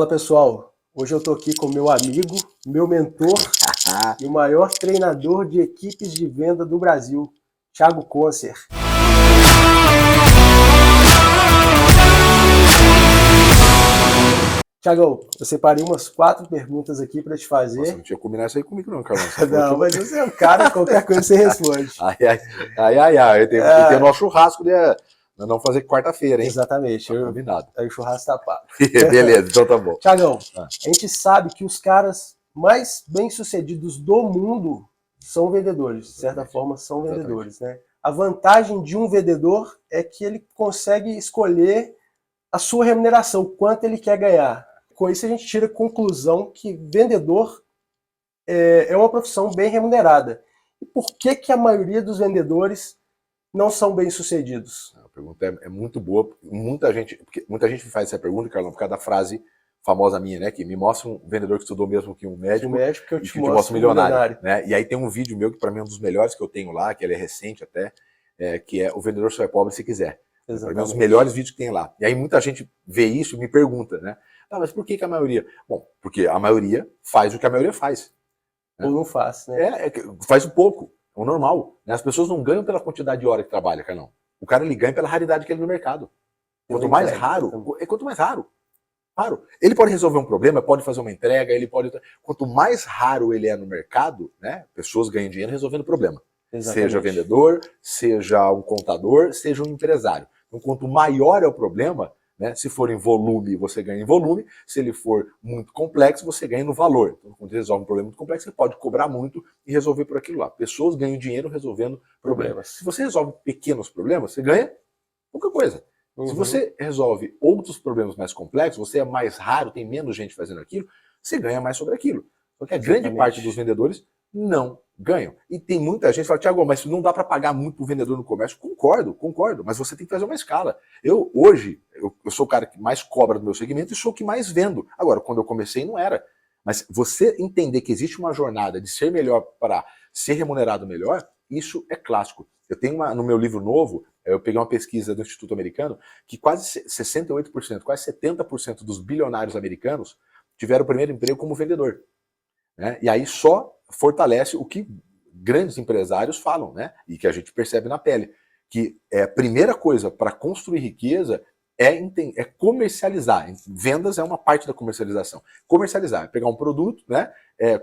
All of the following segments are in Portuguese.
Fala pessoal, hoje eu estou aqui com meu amigo, meu mentor e o maior treinador de equipes de venda do Brasil, Thiago Concer. Thiagão, eu separei umas 4 perguntas aqui para te fazer. Nossa, não tinha combinado isso aí comigo não, Carlão. Não, mas você é um cara, qualquer coisa você responde. Ai. Tem o nosso churrasco de nós não fazer quarta-feira, hein? Exatamente. Tá combinado. Aí o churrasco tá pago. Beleza, então tá bom. Thiagão, a gente sabe que os caras mais bem-sucedidos do mundo são vendedores. De certa forma, são vendedores, né? A vantagem de um vendedor é que ele consegue escolher a sua remuneração, quanto ele quer ganhar. Com isso, a gente tira a conclusão que vendedor é uma profissão bem remunerada. E por que a maioria dos vendedores não são bem-sucedidos? A pergunta é muito boa. Muita gente me faz essa pergunta, Carlão, por causa da frase famosa minha, né? Que me mostra um vendedor que estudou mesmo que um médico, que eu te mostro um milionário. Né? E aí tem um vídeo meu que para mim é um dos melhores que eu tenho lá, que ele é recente até, que é O Vendedor Só é Pobre Se Quiser. Para mim é um dos melhores vídeos que tem lá. E aí muita gente vê isso e me pergunta, né? Ah, mas por que a maioria? Bom, porque a maioria faz o que a maioria faz. Né? Ou não faz, né? Faz um pouco, é o normal. Né? As pessoas não ganham pela quantidade de hora que trabalha, Carlão. O cara ele ganha pela raridade que ele é no mercado. Quanto mais raro, quanto mais raro. Ele pode resolver um problema, pode fazer uma entrega, ele pode. Quanto mais raro ele é no mercado, né? Pessoas ganham dinheiro resolvendo problema. Exatamente. Seja vendedor, seja um contador, seja um empresário. Então, quanto maior é o problema, né? Se for em volume, você ganha em volume. Se ele for muito complexo, você ganha no valor. Então, quando você resolve um problema muito complexo, você pode cobrar muito e resolver por aquilo lá. Pessoas ganham dinheiro resolvendo problemas. Se você resolve pequenos problemas, você ganha pouca coisa. Se você resolve outros problemas mais complexos, você é mais raro, tem menos gente fazendo aquilo, você ganha mais sobre aquilo. Porque a grande parte dos vendedores não ganham. E tem muita gente que fala, Thiago, mas não dá para pagar muito pro vendedor no comércio. Concordo, mas você tem que fazer uma escala. Hoje, eu sou o cara que mais cobra do meu segmento e sou o que mais vendo. Agora, quando eu comecei, não era. Mas você entender que existe uma jornada de ser melhor para ser remunerado melhor, isso é clássico. Eu tenho no meu livro novo, eu peguei uma pesquisa do Instituto Americano, que quase 68%, quase 70% dos bilionários americanos tiveram o primeiro emprego como vendedor. Né? E aí só fortalece o que grandes empresários falam, né? E que a gente percebe na pele, que a primeira coisa para construir riqueza é comercializar. Vendas é uma parte da comercialização. Comercializar é pegar um produto, né?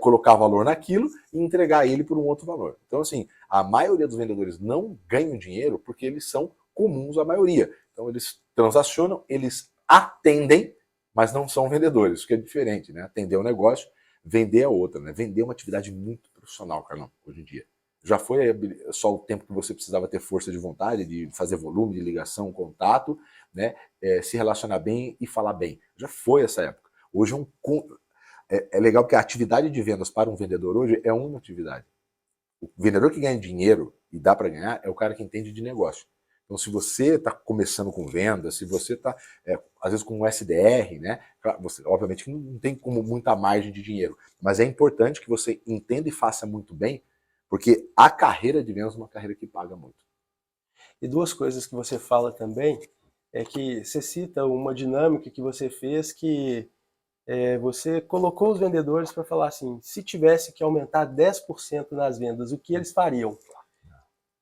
Colocar valor naquilo e entregar ele por um outro valor. Então, assim, a maioria dos vendedores não ganham dinheiro porque eles são comuns à maioria. Então, eles transacionam, eles atendem, mas não são vendedores, o que é diferente, né? Atender o negócio, vender é outra, né? Vender é uma atividade muito profissional, Carlão, hoje em dia. Já foi só o tempo que você precisava ter força de vontade, de fazer volume, de ligação, contato, né? Se relacionar bem e falar bem. Já foi essa época. Hoje é legal porque a atividade de vendas para um vendedor hoje é uma atividade. O vendedor que ganha dinheiro e dá para ganhar é o cara que entende de negócio. Então, se você está começando com vendas, se você está, às vezes, com um SDR, né? Você, obviamente, que não tem como muita margem de dinheiro, mas é importante que você entenda e faça muito bem, porque a carreira de vendas é uma carreira que paga muito. E 2 coisas que você fala também é que você cita uma dinâmica que você fez que você colocou os vendedores para falar assim, se tivesse que aumentar 10% nas vendas, o que eles fariam?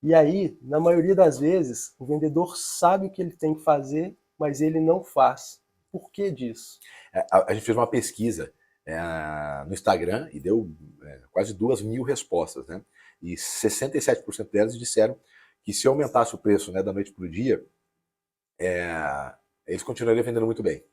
E aí, na maioria das vezes, o vendedor sabe o que ele tem que fazer, mas ele não faz. Por que disso? A gente fez uma pesquisa no Instagram e deu quase 2.000 respostas, né? E 67% delas disseram que se aumentasse o preço, né, da noite para o dia, eles continuariam vendendo muito bem.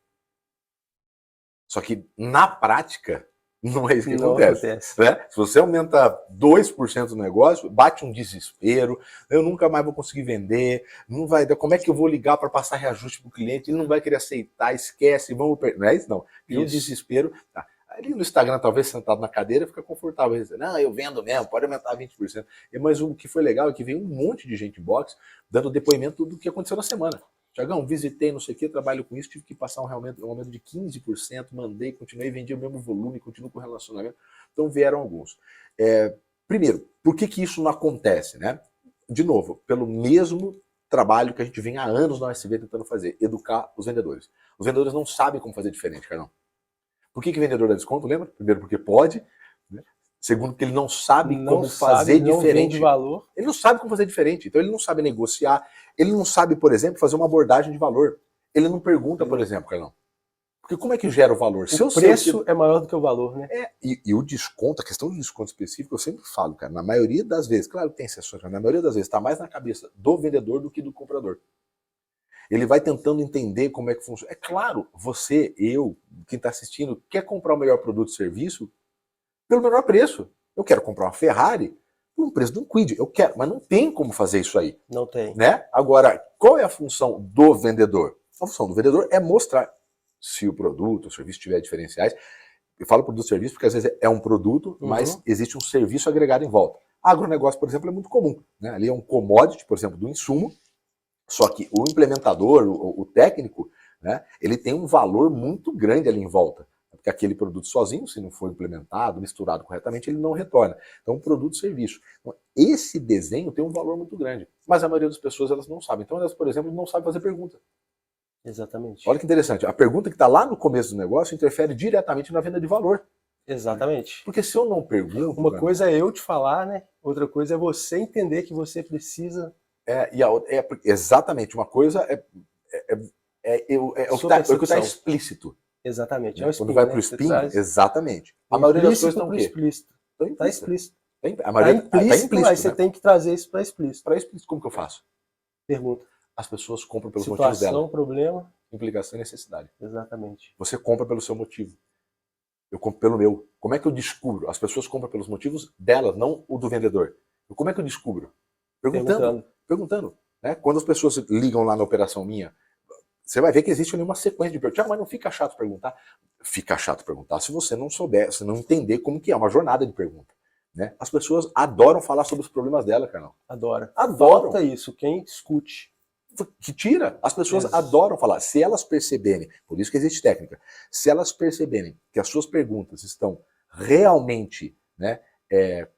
Só que, na prática, não é isso que acontece. Né? Se você aumenta 2% do negócio, bate um desespero, eu nunca mais vou conseguir vender, não vai, como é que eu vou ligar para passar reajuste para o cliente, ele não vai querer aceitar, esquece, vamos perder. Não é isso não. E o desespero, tá. Ali no Instagram, talvez sentado na cadeira, fica confortável. Não, eu vendo mesmo, pode aumentar 20%. Mas o que foi legal é que veio um monte de gente em box dando depoimento do que aconteceu na semana. Thiagão, visitei, não sei o que, trabalho com isso, tive que passar um aumento de 15%, mandei, continuei, vendi o mesmo volume, continuo com o relacionamento. Então vieram alguns. Primeiro, por que isso não acontece? Né? De novo, pelo mesmo trabalho que a gente vem há anos na OSV tentando fazer, educar os vendedores. Os vendedores não sabem como fazer diferente, Carlão. Por que vendedor dá desconto? Lembra? Primeiro, porque pode. Né? Segundo, porque ele não sabe Não como sabe, fazer não vende diferente. valor. Ele não sabe como fazer diferente. Então ele não sabe negociar. Ele não sabe, por exemplo, fazer uma abordagem de valor. Ele não pergunta, por exemplo, Carlão. Porque como é que gera o valor? O preço é maior do que o valor, né? E o desconto, a questão do desconto específico, eu sempre falo, cara, na maioria das vezes, claro que tem exceções, mas na maioria das vezes está mais na cabeça do vendedor do que do comprador. Ele vai tentando entender como é que funciona. É claro, você, eu, quem está assistindo, quer comprar o melhor produto ou serviço pelo menor preço. Eu quero comprar uma Ferrari por um preço de um Kwid. Eu quero, mas não tem como fazer isso aí. Não tem. Né? Agora, qual é a função do vendedor? A função do vendedor é mostrar se o produto, o serviço tiver diferenciais. Eu falo produto e serviço porque às vezes é um produto, mas existe um serviço agregado em volta. Agronegócio, por exemplo, é muito comum. Né? Ali é um commodity, por exemplo, do insumo, só que o implementador, o técnico, né, ele tem um valor muito grande ali em volta. Porque aquele produto sozinho, se não for implementado, misturado corretamente, ele não retorna. Então, produto e serviço. Então, esse desenho tem um valor muito grande. Mas a maioria das pessoas elas não sabem. Então, elas, por exemplo, não sabem fazer pergunta. Exatamente. Olha que interessante. A pergunta que está lá no começo do negócio interfere diretamente na venda de valor. Exatamente. Porque se eu não pergunto... Uma coisa é eu te falar, né? Outra coisa é você entender que você precisa... Exatamente. Uma coisa o que está explícito. Exatamente. É o spin, quando vai para o spin, exatamente. A maioria das coisas estão o quê? Está explícito. Está implícito, mas você tem que trazer isso para explícito. Para explícito, como que eu faço? Pergunta. As pessoas compram pelos motivos dela. Situação, problema. Implicação e necessidade. Exatamente. Você compra pelo seu motivo. Eu compro pelo meu. Como é que eu descubro? As pessoas compram pelos motivos delas, não o do vendedor. Como é que eu descubro? Perguntando. Né? Quando as pessoas ligam lá na operação minha, você vai ver que existe ali uma sequência de perguntas. Mas não fica chato perguntar? Fica chato perguntar se você não souber, se não entender como que é uma jornada de pergunta. Né? As pessoas adoram falar sobre os problemas dela, Carlão. Adoram. Falta isso, quem discute. Que tira. As pessoas adoram falar. Se elas perceberem, por isso que existe técnica, se elas perceberem que as suas perguntas estão realmente, né,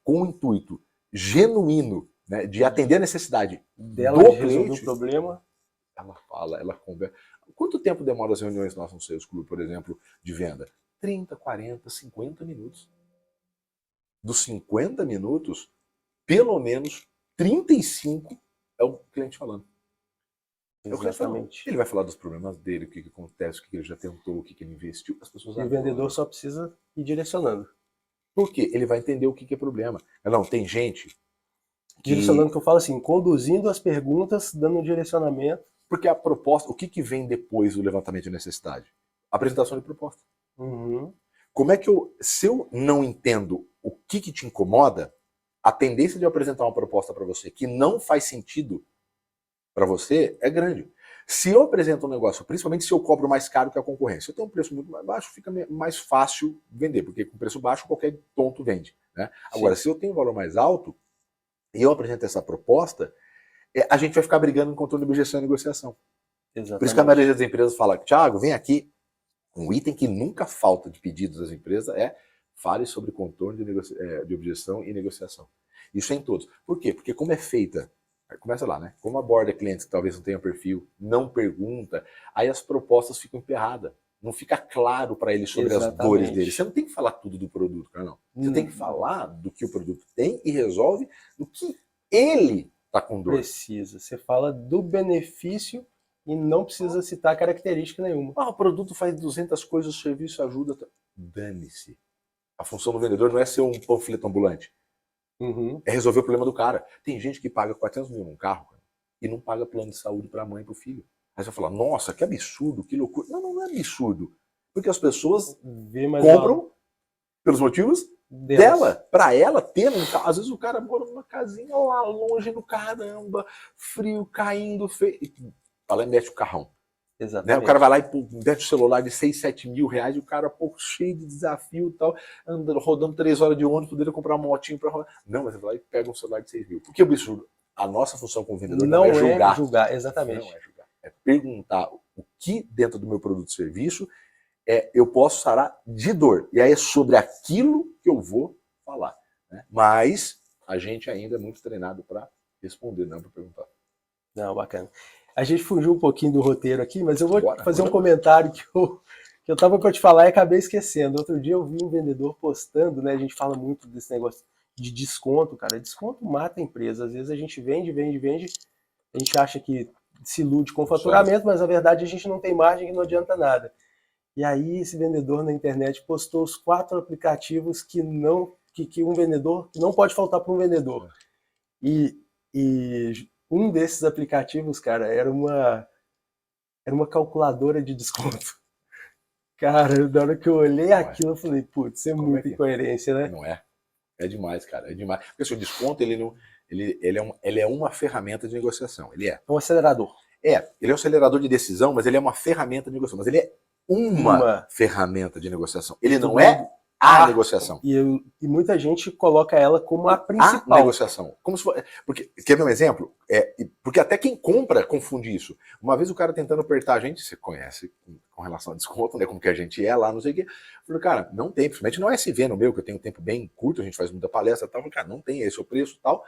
com o intuito genuíno, né, de atender a necessidade dela do de cliente, resolver o problema, ela fala, ela conversa. Quanto tempo demora as reuniões nossas no Sales Club, por exemplo, de venda? 30, 40, 50 minutos. Dos 50 minutos, pelo menos 35 é o cliente falando. Exatamente. Ele vai falar dos problemas dele, o que acontece, o que ele já tentou, o que ele investiu. As pessoas e o vendedor só precisa ir direcionando. Por quê? Ele vai entender o que é problema. Não, tem gente que... Direcionando, que eu falo assim, conduzindo as perguntas, dando um direcionamento. Porque a proposta, o que vem depois do levantamento de necessidade? Apresentação de proposta. Como é que se eu não entendo o que te incomoda, a tendência de eu apresentar uma proposta para você que não faz sentido para você é grande. Se eu apresento um negócio, principalmente se eu cobro mais caro que a concorrência, eu tenho um preço muito mais baixo, fica mais fácil vender, porque com preço baixo qualquer tonto vende. Né? Agora, se eu tenho um valor mais alto e eu apresento essa proposta, a gente vai ficar brigando em controle de objeção e negociação. Exatamente. Por isso que a maioria das empresas fala, Thiago, vem aqui. Um item que nunca falta de pedidos das empresas é fale sobre contorno de objeção e negociação. Isso é em todos. Por quê? Porque como é feita, começa lá, né? Como aborda clientes que talvez não tenham perfil, não pergunta, aí as propostas ficam emperradas. Não fica claro para ele sobre as dores dele. Você não tem que falar tudo do produto, cara, não. Você tem que falar do que o produto tem e resolve do que ele está com dor. Precisa. Você fala do benefício e não precisa citar característica nenhuma. O produto faz 200 coisas, o serviço ajuda. Dane-se. A função do vendedor não é ser um panfleto ambulante. É resolver o problema do cara. Tem gente que paga 400 mil num carro e não paga plano de saúde para a mãe e para o filho. Aí você vai falar, nossa, que absurdo, que loucura. Não é absurdo. Porque as pessoas compram pelos motivos dela. Para ela ter um carro. Às vezes o cara mora numa casinha lá longe do caramba, frio, caindo, feio. Fala e mete o carrão. Né? O cara vai lá e mete o celular de 6, 7 mil reais e o cara pouco cheio de desafio e tal, andando, rodando 3 horas de ônibus, poderia comprar uma motinho para rodar. Não, mas ele vai lá e pega um celular de 6 mil. Porque o absurdo, a nossa função como vendedor não é julgar. Exatamente. Não é julgar. É perguntar o que dentro do meu produto e serviço eu posso sarar de dor. E aí é sobre aquilo que eu vou falar. Né? Mas a gente ainda é muito treinado para responder, não para perguntar. Não, bacana. A gente fugiu um pouquinho do roteiro aqui, mas eu vou fazer um comentário que que eu tava com te falar e acabei esquecendo. Outro dia eu vi um vendedor postando, né? A gente fala muito desse negócio de desconto, cara. Desconto mata a empresa. Às vezes a gente vende, vende, vende, a gente acha que se ilude com faturamento, mas na verdade a gente não tem margem e não adianta nada. E aí esse vendedor na internet postou os 4 aplicativos que um vendedor que não pode faltar para um vendedor. E um desses aplicativos, cara, era uma calculadora de desconto. Cara, na hora que eu olhei aquilo, eu falei, putz, isso é muita incoerência, né? Não é? É demais, cara, é demais. Porque assim, o desconto, ele é uma ferramenta de negociação. Ele é. É um acelerador. Ele é um acelerador de decisão, mas ele é uma ferramenta de negociação. Mas ele é uma ferramenta de negociação. Ele não é a negociação. E muita gente coloca ela como a principal. A negociação. Como se for, porque, quer ver um exemplo? Porque até quem compra confunde isso. Uma vez o cara tentando apertar a gente, você conhece com relação a desconto, né? Como que a gente é lá, não sei o quê. Eu falei, cara, não tem, principalmente não é SV no meu, que eu tenho um tempo bem curto, a gente faz muita palestra e tal. Eu falei, cara, não tem, esse é o preço e tal.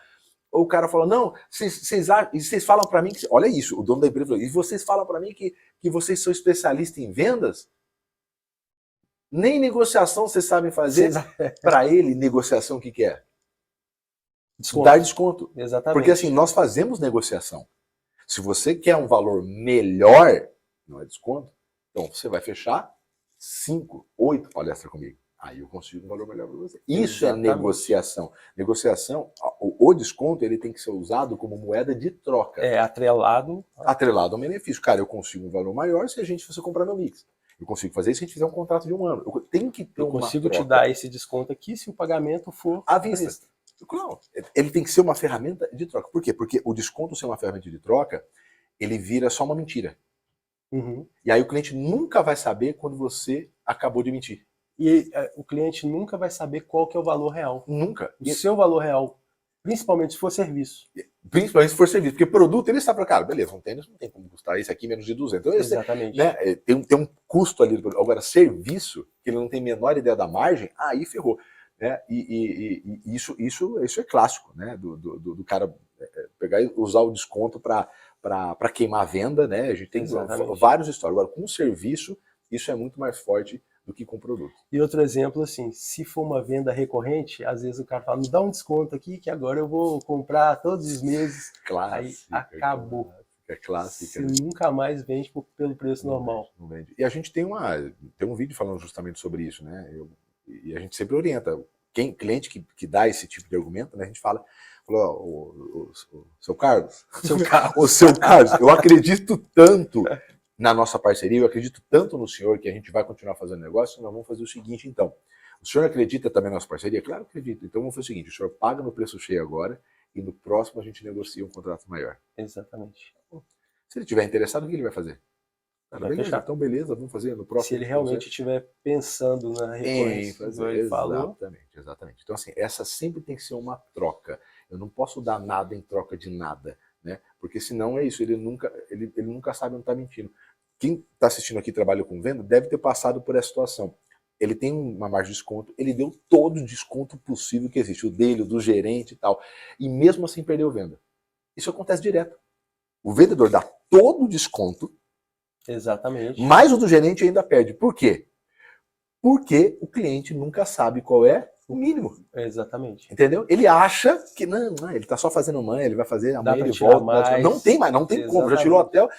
Ou o cara fala, não, vocês falam para mim que. Olha isso, o dono da empresa falou, e vocês falam para mim que vocês são especialistas em vendas? Nem negociação vocês sabem fazer. Para ele, negociação o que é? Desconto. Dar desconto. Exatamente. Porque assim, nós fazemos negociação. Se você quer um valor melhor, não é desconto, então você vai fechar 5, 8 palestras comigo. Aí eu consigo um valor melhor para você. Isso exatamente. É negociação. Negociação, o desconto ele tem que ser usado como moeda de troca. Atrelado. Atrelado ao benefício. Cara, eu consigo um valor maior se você comprar meu mix. Eu consigo fazer isso se a gente fizer um contrato de 1 ano. Eu tenho que ter eu consigo te dar esse desconto aqui se o pagamento for à vista. Não, ele tem que ser uma ferramenta de troca. Por quê? Porque o desconto ser uma ferramenta de troca, ele vira só uma mentira. Uhum. E aí o cliente nunca vai saber quando você acabou de mentir. E o cliente nunca vai saber qual que é o valor real. Nunca. O seu valor real, principalmente se for serviço. Principalmente se for serviço. Porque produto, ele está para cara, beleza, um tênis não tem como custar esse aqui menos de 200. Então, exatamente. Né, tem um custo ali. Agora, serviço, que ele não tem a menor ideia da margem, aí ferrou. Né? E isso é clássico, né? Do cara pegar e usar o desconto para queimar a venda, né? A gente tem vários histórias. Agora, com serviço, isso é muito mais forte do que com produto. E outro exemplo, assim, se for uma venda recorrente, às vezes o cara fala, me dá um desconto aqui que agora eu vou comprar todos os meses. Clássica, aí acabou. É clássica. Você nunca mais vende pelo preço normal. Não vende. E a gente tem um vídeo falando justamente sobre isso, né? E a gente sempre orienta. Cliente que dá esse tipo de argumento, né? A gente fala, o seu Carlos, o seu Carlos, eu acredito tanto na nossa parceria, eu acredito tanto no senhor que a gente vai continuar fazendo negócio, nós vamos fazer o seguinte, então. O senhor acredita também na nossa parceria? Claro que acredito. Então vamos fazer o seguinte, o senhor paga no preço cheio agora e no próximo a gente negocia um contrato maior. Exatamente. Se ele estiver interessado, o que ele vai fazer? Beleza, então beleza, vamos fazer no próximo. Se ele realmente estiver pensando na recorrência, exatamente. Então assim, essa sempre tem que ser uma troca. Eu não posso dar nada em troca de nada, né? Porque senão é isso, ele nunca sabe onde está mentindo. Quem está assistindo aqui trabalha com venda deve ter passado por essa situação. Ele tem uma margem de desconto, ele deu todo o desconto possível que existe, o dele, o do gerente e tal, e mesmo assim perdeu venda. Isso acontece direto. O vendedor dá todo o desconto. Exatamente. Mas o do gerente ainda perde. Por quê? Porque o cliente nunca sabe qual é o mínimo. Exatamente. Entendeu? Ele acha que não, ele está só fazendo amanhã, ele vai fazer amanhã, ele volta. Mais. Não tem mais, não tem como. Já tirou hotel.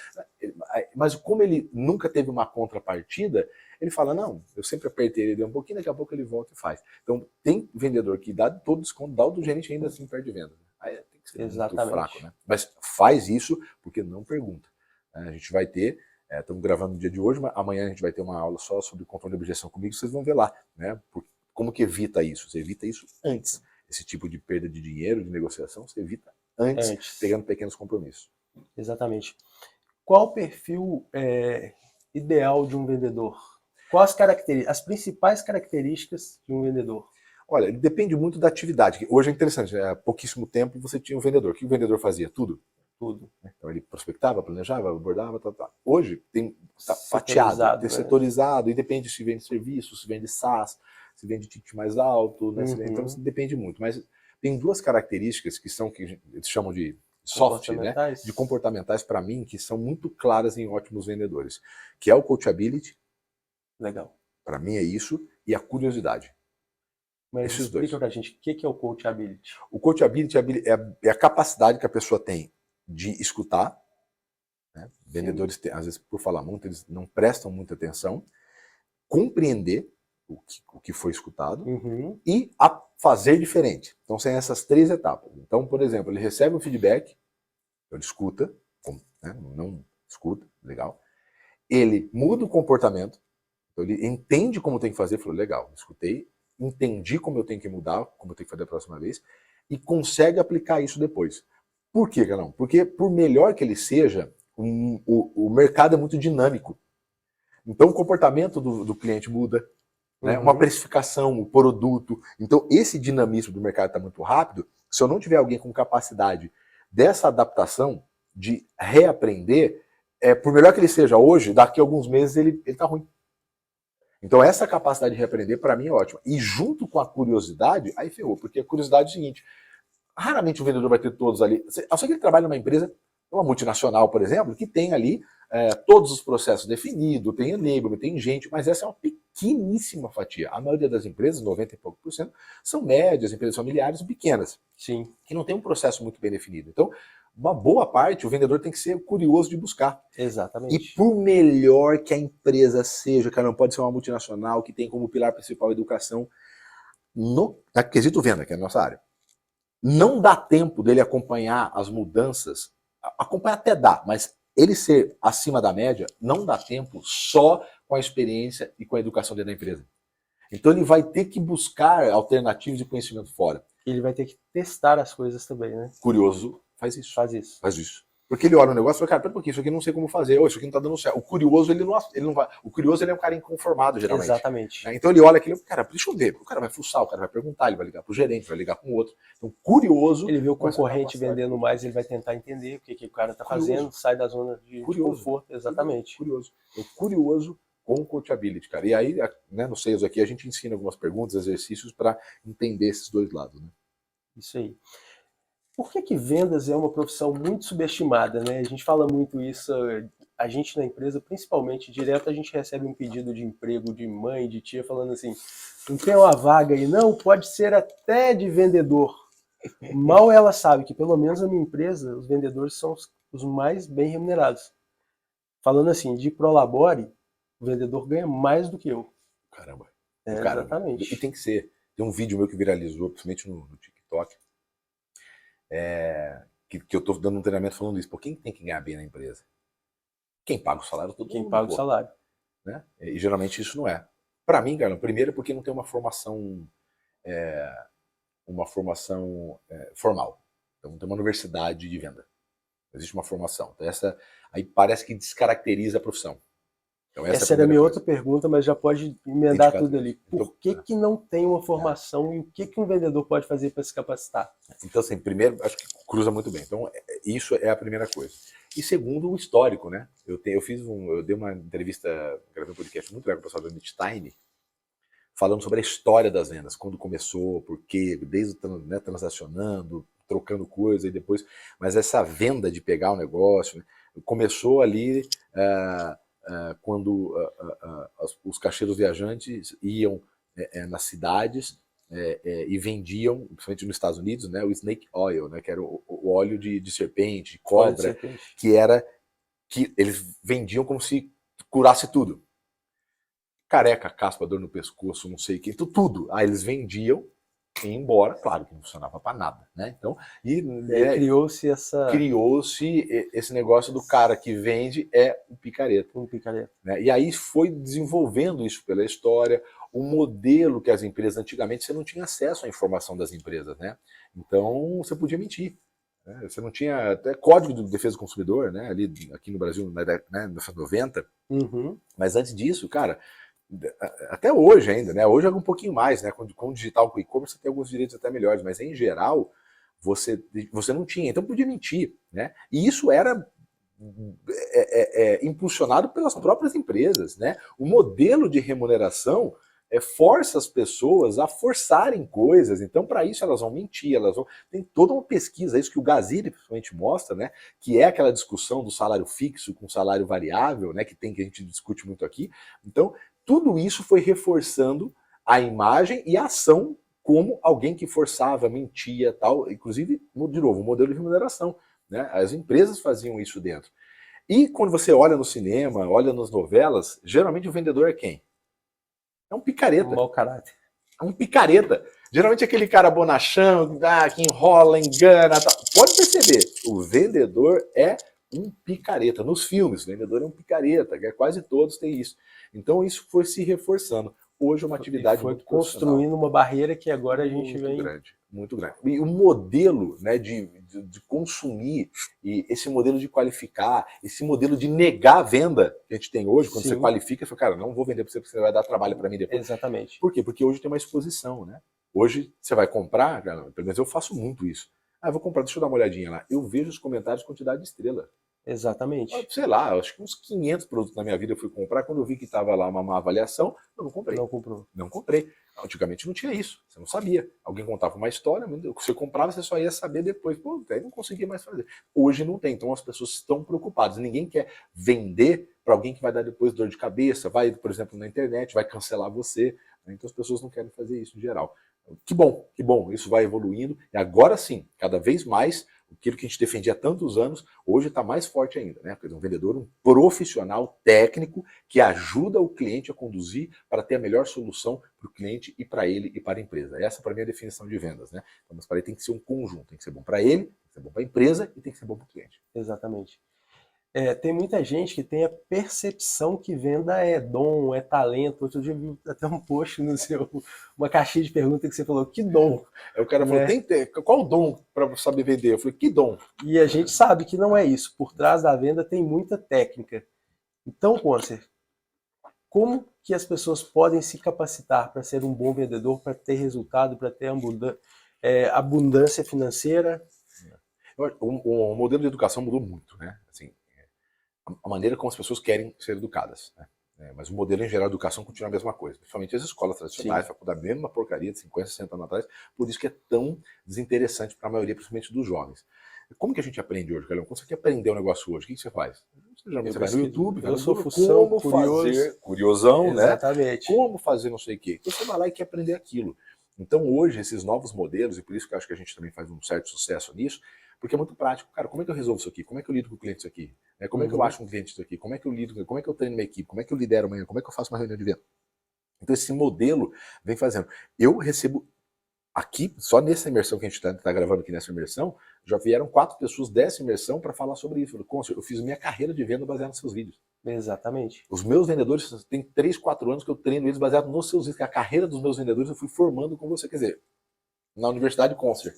Mas como ele nunca teve uma contrapartida, ele fala, não, eu sempre apertei, ele deu um pouquinho, daqui a pouco ele volta e faz. Então tem vendedor que dá todo desconto, dá o do gerente ainda assim perde venda. Aí tem que ser muito fraco, né? Mas faz isso porque não pergunta. A gente vai ter, estamos gravando no dia de hoje, mas amanhã a gente vai ter uma aula só sobre controle de objeção comigo, vocês vão ver lá, né? Como que evita isso? Você evita isso antes. Esse tipo de perda de dinheiro, de negociação, você evita antes. Pegando pequenos compromissos. Exatamente. Qual o perfil ideal de um vendedor? Quais as principais características de um vendedor? Olha, depende muito da atividade. Hoje é interessante, há pouquíssimo tempo você tinha um vendedor. O que o vendedor fazia? Tudo. Então ele prospectava, planejava, abordava, tal. Hoje está fatiado, setorizado, e depende se vende serviço, se vende SaaS, se vende ticket mais alto, né? Então depende muito. Mas tem duas características que eles chamam de soft, né? De comportamentais para mim, que são muito claras em ótimos vendedores, que é o coachability Legal. Para mim é isso e a curiosidade. Mas Esses dois. explica pra gente, o que é o coachability? O coachability é a capacidade que a pessoa tem de escutar, né? Vendedores, às vezes, por falar muito, eles não prestam muita atenção, compreender o que foi escutado Uhum. e a fazer diferente. Então, são essas 3 etapas. Então, por exemplo, ele recebe um feedback, ele escuta, né? Não escuta, legal. Ele muda o comportamento, então ele entende como tem que fazer, falou, legal, escutei, entendi como eu tenho que mudar, como eu tenho que fazer a próxima vez, e consegue aplicar isso depois. Por quê, Carlão? Porque por melhor que ele seja, o mercado é muito dinâmico. Então o comportamento do cliente muda, né? Uma precificação, o produto. Então esse dinamismo do mercado está muito rápido. Se eu não tiver alguém com capacidade dessa adaptação, de reaprender, por melhor que ele seja hoje, daqui a alguns meses ele está ruim. Então essa capacidade de reaprender para mim é ótima. E junto com a curiosidade, aí ferrou, porque a curiosidade é o seguinte, raramente o vendedor vai ter todos ali, a não ser que ele trabalhe numa empresa, uma multinacional, por exemplo, que tem ali todos os processos definidos, tem enablement, tem gente, mas essa é uma pequeníssima fatia. A maioria das empresas, 90 e pouco por cento, são médias, empresas familiares pequenas. Sim. Que não tem um processo muito bem definido. Então, uma boa parte, o vendedor tem que ser curioso de buscar. Exatamente. E por melhor que a empresa seja, cara, não pode ser uma multinacional que tem como pilar principal a educação, no quesito venda, que é a nossa área, não dá tempo dele acompanhar as mudanças, acompanhar até dá, mas ele ser acima da média, não dá tempo só com a experiência e com a educação dentro da empresa. Então ele vai ter que buscar alternativas de conhecimento fora. Ele vai ter que testar as coisas também, né? Curioso faz isso. Faz isso. Faz isso. Porque ele olha o negócio e fala, cara, pera um pouquinho, isso aqui eu não sei como fazer, ou isso aqui não tá dando certo. O curioso, ele não vai. O curioso, ele é um cara inconformado, geralmente. Exatamente. Né? Então ele olha aquilo, cara, deixa eu ver. O cara vai fuçar, o cara vai perguntar, ele vai ligar pro gerente, vai ligar com o outro. Então, curioso. Ele vê o concorrente vendendo mais, ele vai tentar entender o que o cara tá fazendo, sai da zona de conforto. Exatamente. Curioso. Então, curioso com coachability, cara. E aí, né, no Sales aqui, a gente ensina algumas perguntas, exercícios para entender esses dois lados, né? Isso aí. Por que vendas é uma profissão muito subestimada, né? A gente fala muito isso, a gente na empresa, principalmente, direto a gente recebe um pedido de emprego de mãe, de tia, falando assim, não tem uma vaga aí não? Pode ser até de vendedor. Mal ela sabe que, pelo menos na minha empresa, os vendedores são os mais bem remunerados. Falando assim, de Prolabore, o vendedor ganha mais do que eu. Caramba. Cara, exatamente. E tem que ser. Tem um vídeo meu que viralizou, principalmente no TikTok, que eu tô dando um treinamento falando isso. Pô, quem tem que ganhar bem na empresa? Quem paga o salário todo mundo. Quem paga o salário. Né? E geralmente isso não é. Para mim, Carlão, primeiro porque não tem uma formação formal. Então não tem uma universidade de venda. Existe uma formação. Então, essa aí parece que descaracteriza a profissão. Então, essa era a minha outra pergunta, mas já pode emendar tudo ali. Por que não tem uma formação e o que um vendedor pode fazer para se capacitar? Então, assim, primeiro, acho que cruza muito bem. Então, isso é a primeira coisa. E segundo, o histórico, né? Eu dei uma entrevista, gravei um podcast muito legal com o pessoal da Nitstein, falando sobre a história das vendas, quando começou, por quê, desde né, transacionando, trocando coisa e depois. Mas essa venda de pegar o negócio, né, começou ali quando os caixeiros viajantes iam nas cidades e vendiam, principalmente nos Estados Unidos, né, o snake oil, né, que era o óleo de serpente, de cobra, que eles vendiam como se curasse tudo. Careca, caspa, dor no pescoço, não sei o que, tudo. Aí eles vendiam e iam embora, claro que não funcionava para nada, né? Então, criou-se esse negócio do cara que vende um picareta. Né? E aí foi desenvolvendo isso pela história, um modelo que as empresas, antigamente, você não tinha acesso à informação das empresas, né? Então, você podia mentir. Né? Você não tinha até código de defesa do consumidor, né? Ali, aqui no Brasil, né? Nos anos 90. Mas antes disso, cara, até hoje ainda, né? Hoje é um pouquinho mais, né? Com o digital, com o e-commerce, você tem alguns direitos até melhores, mas em geral, você não tinha, então podia mentir, né? E isso era impulsionado pelas próprias empresas, né? O modelo de remuneração força as pessoas a forçarem coisas, então para isso elas vão mentir, tem toda uma pesquisa, isso que o Gazili principalmente mostra, né? Que é aquela discussão do salário fixo com salário variável, né? Que a gente discute muito aqui. Então tudo isso foi reforçando a imagem e a ação como alguém que forçava, mentia, tal. Inclusive, de novo, o modelo de remuneração, né? As empresas faziam isso dentro. E quando você olha no cinema, olha nas novelas, geralmente o vendedor é quem? É um picareta. Um mau caráter. É um picareta. Geralmente aquele cara bonachão, que enrola, engana, tal. Pode perceber, o vendedor é um picareta. Nos filmes, o vendedor é um picareta, que quase todos têm isso. Então isso foi se reforçando. Hoje é uma atividade foi muito construindo uma barreira que agora a gente muito vem... grande, muito grande. E o modelo, né, de consumir, e esse modelo de qualificar, esse modelo de negar a venda que a gente tem hoje, quando Sim. você qualifica, você fala, cara, não vou vender para você porque você vai dar trabalho para mim depois. Exatamente. Por quê? Porque hoje tem uma exposição, né? Hoje você vai comprar, pelo menos eu faço muito isso. Ah, eu vou comprar, deixa eu dar uma olhadinha lá. Eu vejo os comentários quantidade de estrela. Exatamente. Sei lá, acho que uns 500 produtos na minha vida eu fui comprar. Quando eu vi que estava lá uma má avaliação, eu não comprei. Não comprou. Não comprei. Antigamente não tinha isso. Você não sabia. Alguém contava uma história, você comprava, você só ia saber depois. Pô, aí não conseguia mais fazer. Hoje não tem. Então as pessoas estão preocupadas. Ninguém quer vender para alguém que vai dar depois dor de cabeça, vai, por exemplo, na internet, vai cancelar você. Então as pessoas não querem fazer isso em geral. Que bom. Isso vai evoluindo. E agora sim, cada vez mais, aquilo que a gente defendia há tantos anos, hoje está mais forte ainda, né? Porque um vendedor, um profissional técnico que ajuda o cliente a conduzir para ter a melhor solução para o cliente e para ele e para a empresa. Essa, para mim, é a definição de vendas, né? Então, mas para ele tem que ser um conjunto, tem que ser bom para ele, tem que ser bom para a empresa e tem que ser bom para o cliente. Exatamente. Tem muita gente que tem a percepção que venda é dom, é talento. Outro dia eu vi até um post no seu, uma caixinha de perguntas que você falou, que dom? Aí o cara falou, qual o dom para saber vender? Eu falei, que dom? E a gente sabe que não é isso. Por trás da venda tem muita técnica. Então, Concer, como que as pessoas podem se capacitar para ser um bom vendedor, para ter resultado, para ter abundância financeira? O modelo de educação mudou muito, né? Assim, a maneira como as pessoas querem ser educadas, né? Mas o modelo em geral de educação continua a mesma coisa, principalmente as escolas tradicionais, faculdade, mesmo uma porcaria de 50, 60 anos atrás, por isso que é tão desinteressante para a maioria, principalmente dos jovens. Como que a gente aprende hoje, Carlão? Quando você quer aprender um negócio hoje, o que você faz? Geralmente você vai no YouTube, eu sou fução, curiosão, exatamente, né? Como fazer não sei o quê. Então você vai lá e quer aprender aquilo. Então hoje, esses novos modelos, e por isso que eu acho que a gente também faz um certo sucesso nisso, porque é muito prático. Cara, como é que eu resolvo isso aqui? Como é que eu lido com o cliente isso aqui? Como é que eu acho um cliente isso aqui? Como é que eu lido? Como é que eu treino minha equipe? Como é que eu lidero amanhã? Como é que eu faço uma reunião de venda? Então esse modelo vem fazendo. Eu recebo aqui, só nessa imersão que a gente está gravando aqui nessa imersão, já vieram 4 pessoas dessa imersão para falar sobre isso. Eu fiz minha carreira de venda baseada nos seus vídeos. Exatamente. Os meus vendedores, tem 3, 4 anos que eu treino eles baseado nos seus vídeos. A carreira dos meus vendedores eu fui formando com você. Quer dizer, na Universidade Concer.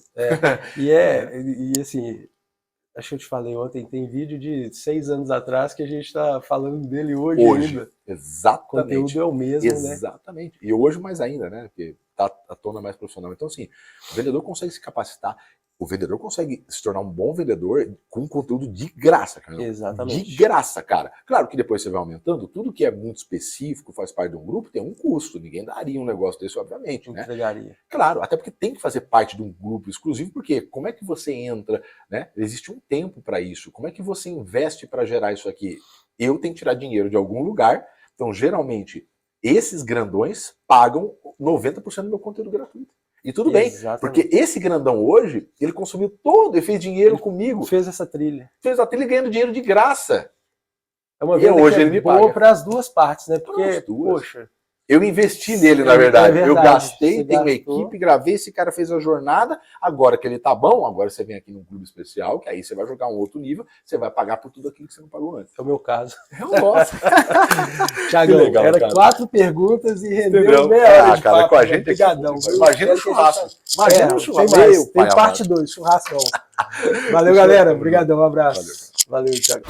E assim, acho que eu te falei ontem, tem vídeo de 6 anos atrás que a gente está falando dele hoje ainda. Exatamente. O conteúdo é o mesmo, né? Exatamente. E hoje mais ainda, né? Porque tá à tona mais profissional. Então, assim, o vendedor consegue se capacitar. O vendedor consegue se tornar um bom vendedor com conteúdo de graça, cara. Exatamente. De graça, cara. Claro que depois você vai aumentando, tudo que é muito específico, faz parte de um grupo, tem um custo. Ninguém daria um negócio desse, obviamente, né? Entregaria. Claro, até porque tem que fazer parte de um grupo exclusivo, porque como é que você entra, né? Existe um tempo para isso. Como é que você investe para gerar isso aqui? Eu tenho que tirar dinheiro de algum lugar, então geralmente esses grandões pagam 90% do meu conteúdo gratuito. E tudo bem, porque esse grandão hoje, ele consumiu todo e fez dinheiro comigo. Fez essa trilha. Fez a trilha ganhando dinheiro de graça. É uma venda hoje que ele me boa paga para as duas partes, né? Porque, poxa, eu investi nele, na verdade. Eu gastei, tenho uma equipe, gravei, esse cara fez a jornada. Agora que ele tá bom, agora você vem aqui num clube especial, que aí você vai jogar um outro nível, você vai pagar por tudo aquilo que você não pagou antes. É o meu caso. É o nosso. Thiagão, legal, era cara. 4 perguntas e rendeu meia hora de cara, papo, com a gente aqui. Imagina o churrasco. Imagina o churrasco. Tem parte 2, churrasco. Valeu, galera. Obrigadão, um abraço. Valeu, Thiago.